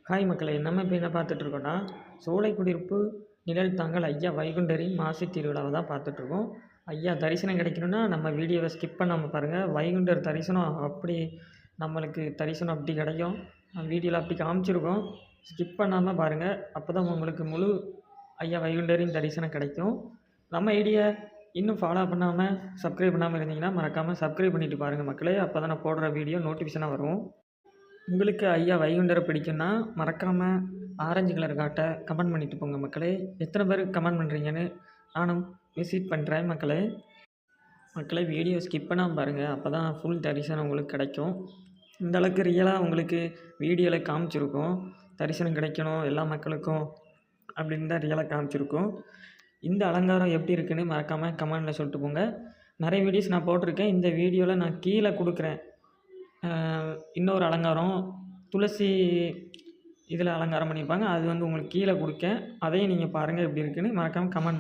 Hi மக்களே! நம்ம இப்போ என்ன பார்த்துட்ருக்கோன்னா, சோலைக்குடியிருப்பு நிழல் தாங்கல் ஐயா வைகுண்டரின் மாசி திருவிழாவை தான் பார்த்துட்ருக்கோம். ஐயா தரிசனம் கிடைக்கணும்னா நம்ம வீடியோவை ஸ்கிப் பண்ணாமல் பாருங்கள். வைகுண்டர் தரிசனம் அப்படி நம்மளுக்கு தரிசனம் அப்படி கிடைக்கும். வீடியோவில் அப்படி காமிச்சிருக்கோம். ஸ்கிப் பண்ணாமல் பாருங்கள். அப்போ தான் உங்களுக்கு முழு ஐயா வைகுண்டரின் தரிசனம் கிடைக்கும். நம்ம ஐடியா இன்னும் ஃபாலோ பண்ணாமல் சப்ஸ்கிரைப் பண்ணாமல் இருந்தீங்கன்னா மறக்காமல் சப்ஸ்கிரைப் பண்ணிவிட்டு பாருங்கள் மக்களே. அப்போ தான் நான் போடுற வீடியோ நோட்டிஃபிகேஷனாக வரும். உங்களுக்கு ஐயா வைகுண்டரை பிடிக்கும்னா மறக்காமல் ஆரஞ்சு கலர் காட்ட கமெண்ட் பண்ணிட்டு போங்க மக்களே. எத்தனை பேர் கமெண்ட் பண்ணுறீங்கன்னு நானும் விசிட் பண்ணுறேன் மக்களே. வீடியோ ஸ்கிப் பண்ணாமல் பாருங்கள். அப்போ தான் ஃபுல் தரிசனம் உங்களுக்கு கிடைக்கும். இந்த அளவுக்கு ரியலாக உங்களுக்கு வீடியோவில் காமிச்சிருக்கோம். தரிசனம் கிடைக்கணும் எல்லா மக்களுக்கும் அப்படின்னு தான் ரியலாக காமிச்சிருக்கோம். இந்த அலங்காரம் எப்படி இருக்குன்னு மறக்காமல் கமெண்டில் சொல்லிட்டு போங்க. நிறைய வீடியோஸ் நான் போட்டிருக்கேன். இந்த வீடியோவில் நான் கீழே கொடுக்குறேன். இன்னொரு அலங்காரம் துளசி இதில் அலங்காரம் பண்ணியிருப்பாங்க. அது உங்களுக்கு கீழே கொடுக்கேன். அதையும் நீங்கள் பாருங்கள் எப்படி இருக்குன்னு மறக்காமல் கமெண்ட்